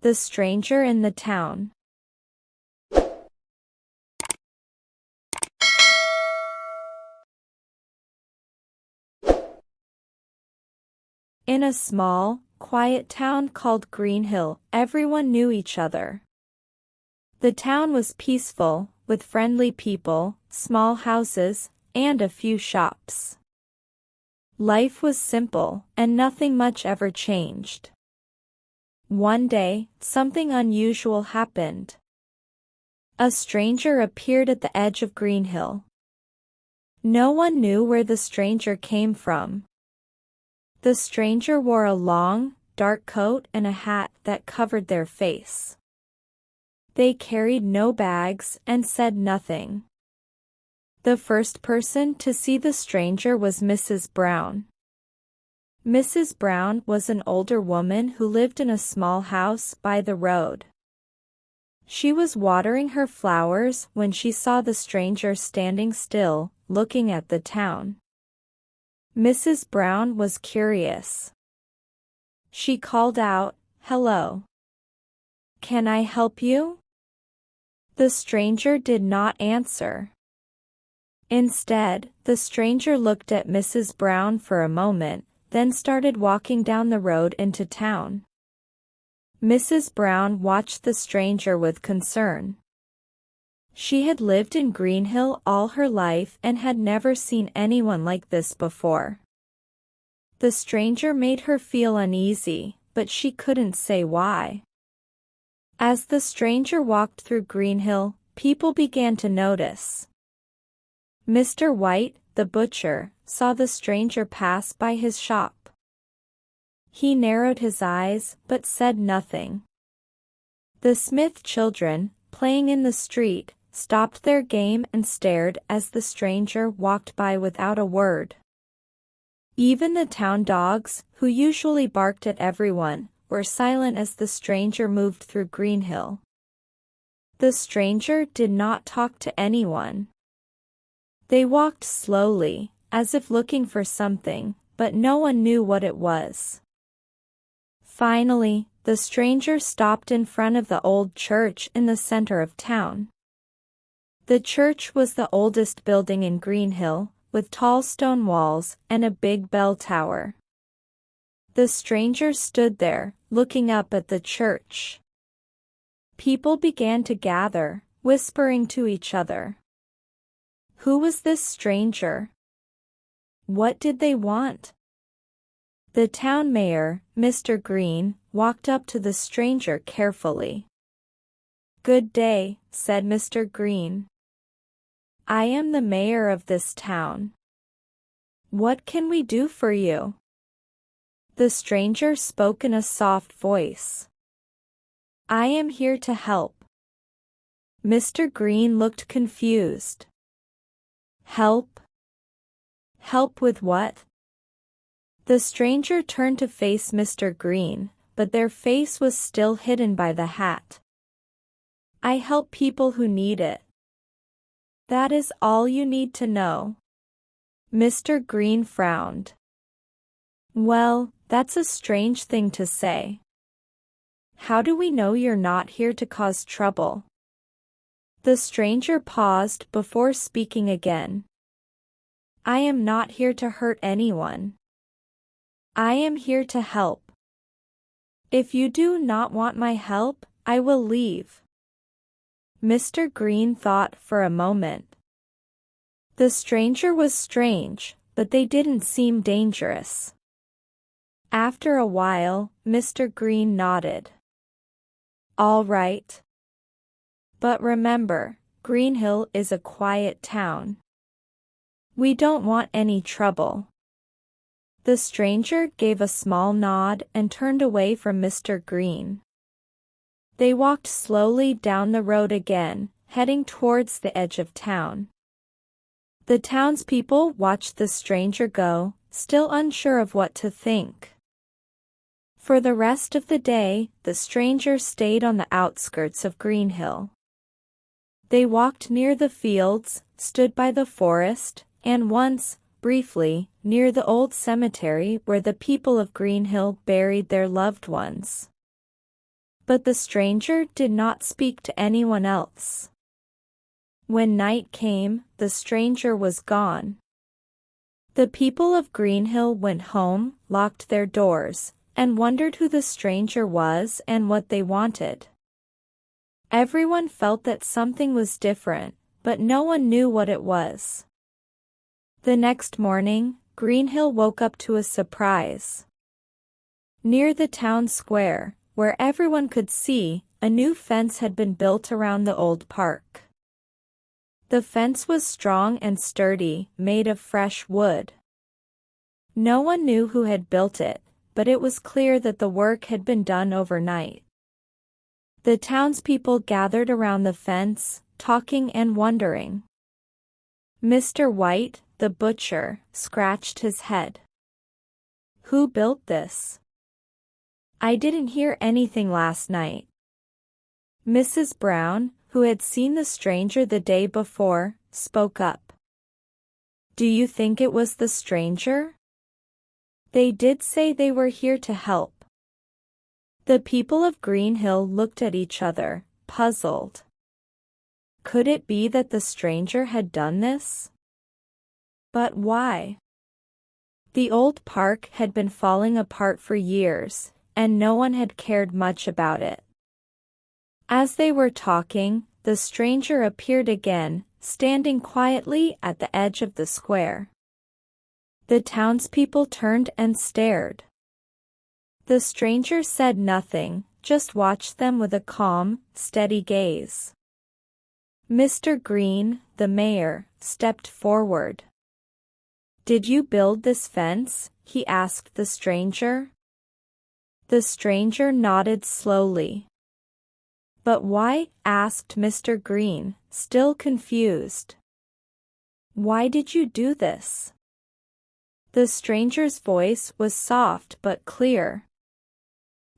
The stranger in the town. In a small, quiet town called Greenhill, everyone knew each other. The town was peaceful, with friendly people, small houses, and a few shops. Life was simple, and nothing much ever changed. One day, something unusual happened. A stranger appeared at the edge of Greenhill. No one knew where the stranger came from. The stranger wore a long, dark coat and a hat that covered their face. They carried no bags and said nothing. The first person to see the stranger was Mrs. Brown. Mrs. Brown was an older woman who lived in a small house by the road. She was watering her flowers when she saw the stranger standing still, looking at the town. Mrs. Brown was curious. She called out, "Hello. Can I help you?" The stranger did not answer. Instead, the stranger looked at Mrs. Brown for a moment, then started walking down the road into town. Mrs. Brown watched the stranger with concern. She had lived in Greenhill all her life and had never seen anyone like this before. The stranger made her feel uneasy, but she couldn't say why. As the stranger walked through Greenhill, people began to notice. Mr. White, the butcher, saw the stranger pass by his shop. He narrowed his eyes, but said nothing. The Smith children, playing in the street, stopped their game and stared as the stranger walked by without a word. Even the town dogs, who usually barked at everyone, were silent as the stranger moved through Greenhill. The stranger did not talk to anyone. They walked slowly, as if looking for something, but no one knew what it was. Finally, the stranger stopped in front of the old church in the center of town. The church was the oldest building in Greenhill, with tall stone walls and a big bell tower. The stranger stood there, looking up at the church. People began to gather, whispering to each other. Who was this stranger? What did they want? The town mayor, Mr. Green, walked up to the stranger carefully. "Good day," said Mr. Green. "I am the mayor of this town. What can we do for you?" The stranger spoke in a soft voice. "I am here to help." Mr. Green looked confused. "Help? Help with what?" The stranger turned to face Mr. Green, but their face was still hidden by the hat. "I help people who need it. That is all you need to know." Mr. Green frowned. "Well, that's a strange thing to say. How do we know you're not here to cause trouble?" The stranger paused before speaking again. "I am not here to hurt anyone. I am here to help. If you do not want my help, I will leave." Mr. Green thought for a moment. The stranger was strange, but they didn't seem dangerous. After a while, Mr. Green nodded. "All right. But remember, Greenhill is a quiet town. We don't want any trouble." The stranger gave a small nod and turned away from Mr. Green. They walked slowly down the road again, heading towards the edge of town. The townspeople watched the stranger go, still unsure of what to think. For the rest of the day, the stranger stayed on the outskirts of Greenhill. They walked near the fields, stood by the forest, and once, briefly, near the old cemetery where the people of Greenhill buried their loved ones. But the stranger did not speak to anyone else. When night came, the stranger was gone. The people of Greenhill went home, locked their doors, and wondered who the stranger was and what they wanted. Everyone felt that something was different, but no one knew what it was. The next morning, Greenhill woke up to a surprise. Near the town square, where everyone could see, a new fence had been built around the old park. The fence was strong and sturdy, made of fresh wood. No one knew who had built it, but it was clear that the work had been done overnight. The townspeople gathered around the fence, talking and wondering. Mr. White, the butcher, scratched his head. "Who built this? I didn't hear anything last night." Mrs. Brown, who had seen the stranger the day before, spoke up. "Do you think it was the stranger? They did say they were here to help." The people of Greenhill looked at each other, puzzled. Could it be that the stranger had done this? But why? The old park had been falling apart for years, and no one had cared much about it. As they were talking, the stranger appeared again, standing quietly at the edge of the square. The townspeople turned and stared. The stranger said nothing, just watched them with a calm, steady gaze. Mr. Green, the mayor, stepped forward. "Did you build this fence?" he asked the stranger. The stranger nodded slowly. "But why?" asked Mr. Green, still confused. "Why did you do this?" The stranger's voice was soft but clear.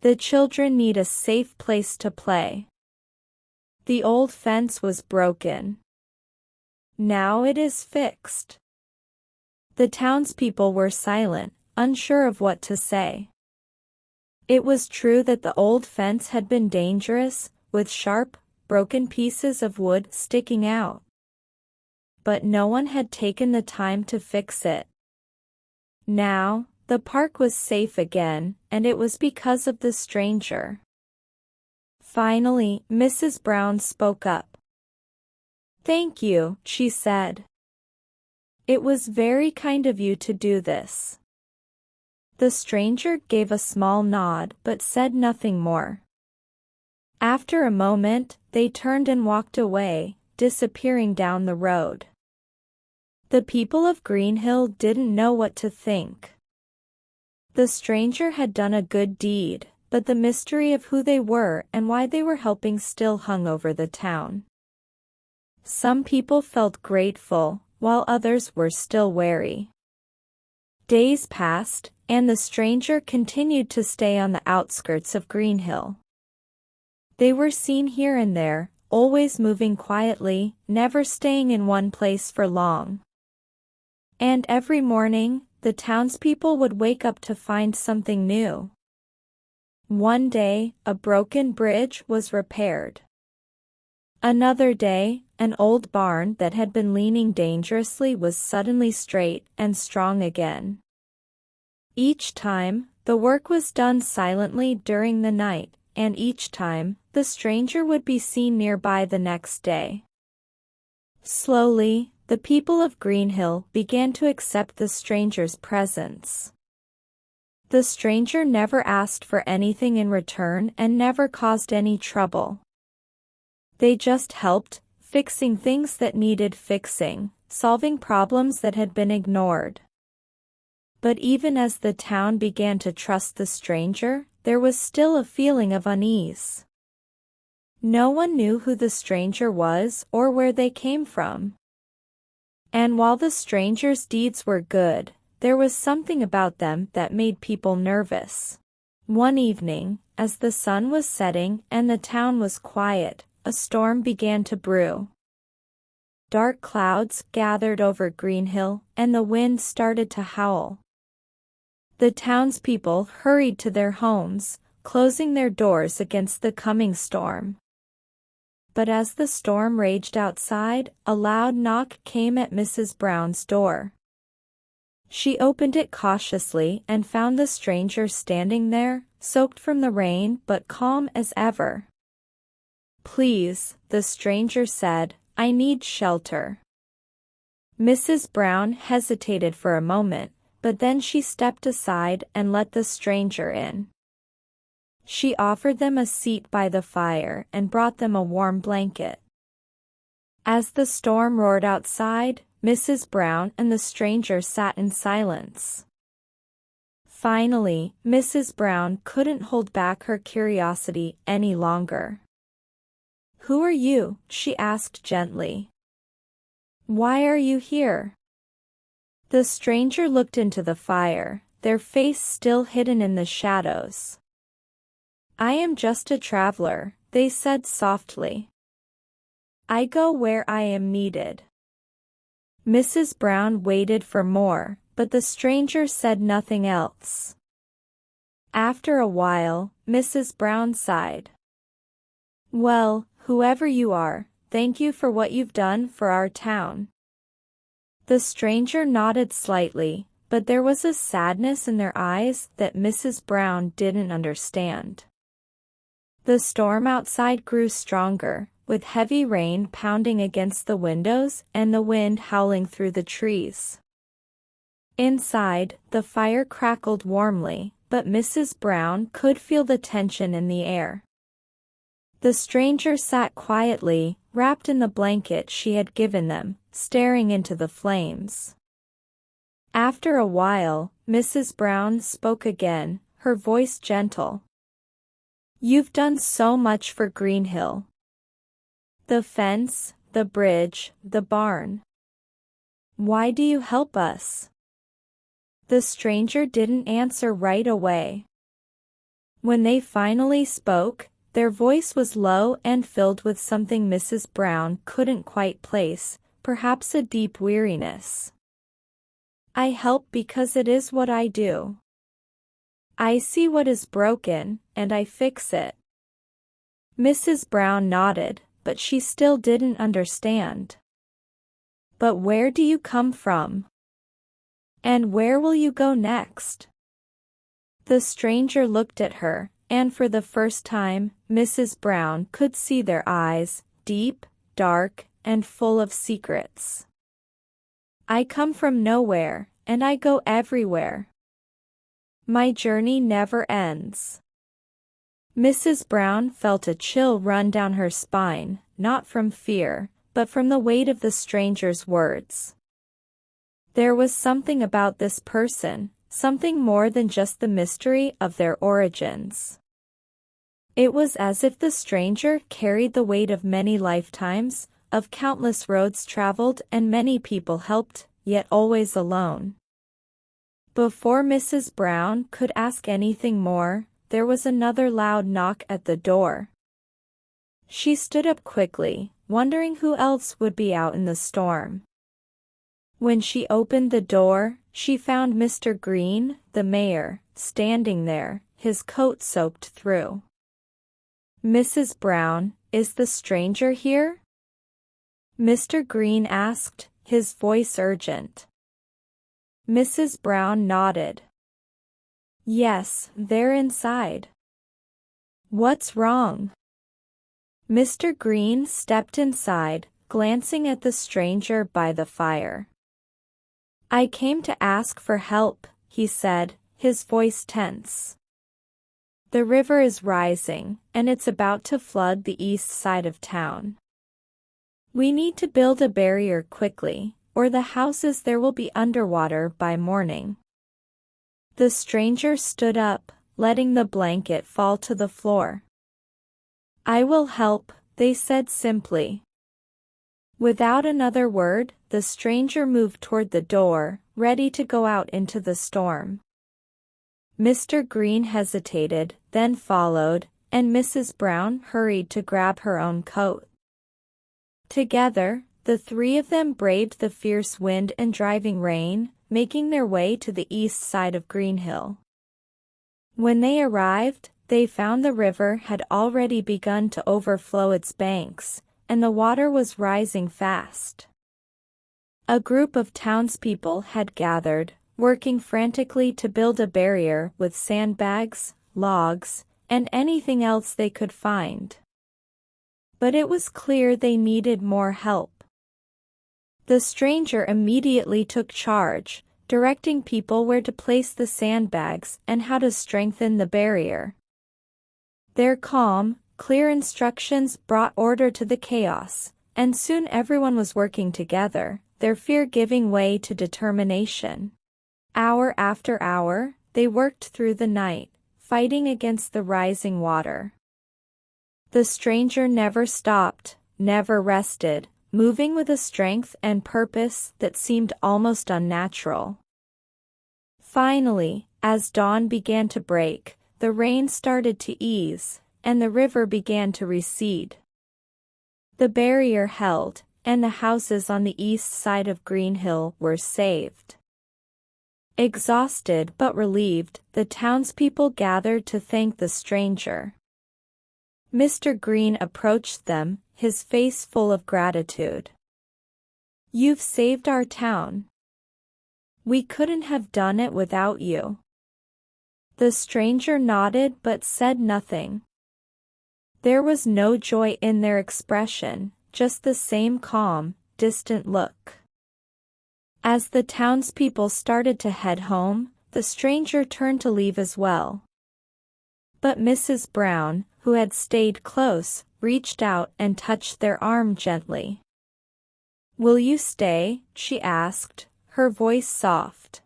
"The children need a safe place to play. The old fence was broken. Now it is fixed." The townspeople were silent, unsure of what to say. It was true that the old fence had been dangerous, with sharp, broken pieces of wood sticking out. But no one had taken the time to fix it. Now, the park was safe again, and it was because of the stranger. Finally, Mrs. Brown spoke up. "Thank you," she said. "It was very kind of you to do this." The stranger gave a small nod but said nothing more. After a moment, they turned and walked away, disappearing down the road. The people of Greenhill didn't know what to think. The stranger had done a good deed, but the mystery of who they were and why they were helping still hung over the town. Some people felt grateful, while others were still wary. Days passed, and the stranger continued to stay on the outskirts of Greenhill. They were seen here and there, always moving quietly, never staying in one place for long. And every morning, the townspeople would wake up to find something new. One day, a broken bridge was repaired. Another day, an old barn that had been leaning dangerously was suddenly straight and strong again. Each time, the work was done silently during the night, and each time, the stranger would be seen nearby the next day. Slowly, the people of Greenhill began to accept the stranger's presence. The stranger never asked for anything in return and never caused any trouble. They just helped, fixing things that needed fixing, solving problems that had been ignored. But even as the town began to trust the stranger, there was still a feeling of unease. No one knew who the stranger was or where they came from. And while the stranger's deeds were good, there was something about them that made people nervous. One evening, as the sun was setting and the town was quiet, a storm began to brew. Dark clouds gathered over Greenhill, and the wind started to howl. The townspeople hurried to their homes, closing their doors against the coming storm. But as the storm raged outside, a loud knock came at Mrs. Brown's door. She opened it cautiously and found the stranger standing there, soaked from the rain but calm as ever. "Please," the stranger said, "I need shelter." Mrs. Brown hesitated for a moment, but then she stepped aside and let the stranger in. She offered them a seat by the fire and brought them a warm blanket. As the storm roared outside, Mrs. Brown and the stranger sat in silence. Finally, Mrs. Brown couldn't hold back her curiosity any longer. "Who are you?" she asked gently. "Why are you here?" The stranger looked into the fire, their face still hidden in the shadows. "I am just a traveler," they said softly. "I go where I am needed." Mrs. Brown waited for more, but the stranger said nothing else. After a while, Mrs. Brown sighed. "Well, whoever you are, thank you for what you've done for our town." The stranger nodded slightly, but there was a sadness in their eyes that Mrs. Brown didn't understand. The storm outside grew stronger, with heavy rain pounding against the windows and the wind howling through the trees. Inside, the fire crackled warmly, but Mrs. Brown could feel the tension in the air. The stranger sat quietly, wrapped in the blanket she had given them, staring into the flames. After a while, Mrs. Brown spoke again, her voice gentle. "You've done so much for Greenhill. The fence, the bridge, the barn. Why do you help us?" The stranger didn't answer right away. When they finally spoke, their voice was low and filled with something Mrs. Brown couldn't quite place, perhaps a deep weariness. "I help because it is what I do. I see what is broken, and I fix it." Mrs. Brown nodded, but she still didn't understand. "But where do you come from? And where will you go next?" The stranger looked at her, and for the first time, Mrs. Brown could see their eyes, deep, dark, and full of secrets. "I come from nowhere, and I go everywhere. My journey never ends." Mrs. Brown felt a chill run down her spine, not from fear, but from the weight of the stranger's words. There was something about this person, something more than just the mystery of their origins. It was as if the stranger carried the weight of many lifetimes, of countless roads traveled and many people helped, yet always alone. Before Mrs. Brown could ask anything more, there was another loud knock at the door. She stood up quickly, wondering who else would be out in the storm. When she opened the door, she found Mr. Green, the mayor, standing there, his coat soaked through. "Mrs. Brown, is the stranger here?" Mr. Green asked, his voice urgent. Mrs. Brown nodded. "Yes, they're inside." "What's wrong?" Mr. Green stepped inside, glancing at the stranger by the fire. "I came to ask for help," he said, his voice tense. "The river is rising, and it's about to flood the east side of town. We need to build a barrier quickly, or the houses there will be underwater by morning." The stranger stood up, letting the blanket fall to the floor. "I will help," they said simply. Without another word, the stranger moved toward the door, ready to go out into the storm. Mr. Green hesitated, then followed, and Mrs. Brown hurried to grab her own coat. Together, the three of them braved the fierce wind and driving rain, making their way to the east side of Greenhill. When they arrived, they found the river had already begun to overflow its banks, and the water was rising fast. A group of townspeople had gathered, working frantically to build a barrier with sandbags, logs, and anything else they could find. But it was clear they needed more help. The stranger immediately took charge, directing people where to place the sandbags and how to strengthen the barrier. Their calm, clear instructions brought order to the chaos, and soon everyone was working together, their fear giving way to determination. Hour after hour, they worked through the night, fighting against the rising water. The stranger never stopped, never rested, moving with a strength and purpose that seemed almost unnatural. Finally, as dawn began to break, the rain started to ease, and the river began to recede. The barrier held, and the houses on the east side of Greenhill were saved. Exhausted but relieved, the townspeople gathered to thank the stranger. Mr. Green approached them, his face full of gratitude. "You've saved our town. We couldn't have done it without you." The stranger nodded but said nothing. There was no joy in their expression, just the same calm, distant look. As the townspeople started to head home, the stranger turned to leave as well. But Mrs. Brown, who had stayed close, reached out and touched their arm gently. "Will you stay?" she asked, her voice soft.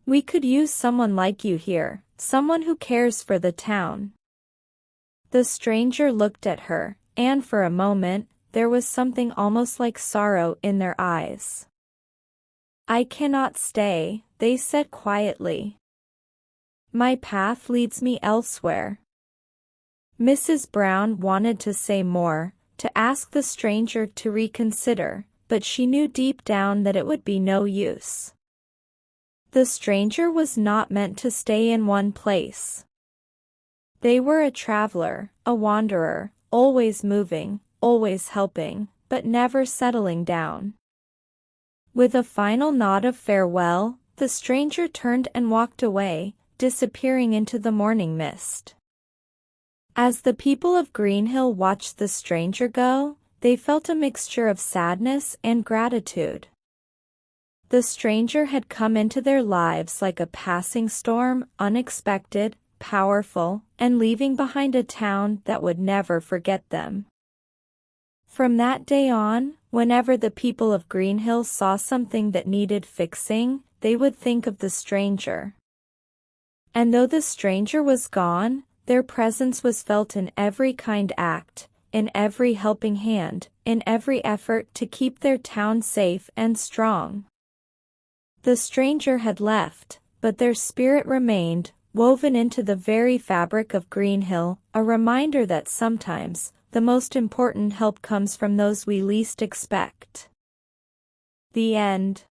"We could use someone like you here, someone who cares for the town." The stranger looked at her, and for a moment, there was something almost like sorrow in their eyes. "I cannot stay," they said quietly. "My path leads me elsewhere." Mrs. Brown wanted to say more, to ask the stranger to reconsider, but she knew deep down that it would be no use. The stranger was not meant to stay in one place. They were a traveler, a wanderer, always moving, always helping, but never settling down. With a final nod of farewell, the stranger turned and walked away, disappearing into the morning mist. As the people of Greenhill watched the stranger go, they felt a mixture of sadness and gratitude. The stranger had come into their lives like a passing storm, unexpected, powerful, and leaving behind a town that would never forget them. From that day on, whenever the people of Greenhill saw something that needed fixing, they would think of the stranger. And though the stranger was gone, their presence was felt in every kind act, in every helping hand, in every effort to keep their town safe and strong. The stranger had left, but their spirit remained, woven into the very fabric of Greenhill, a reminder that sometimes, the most important help comes from those we least expect. The end.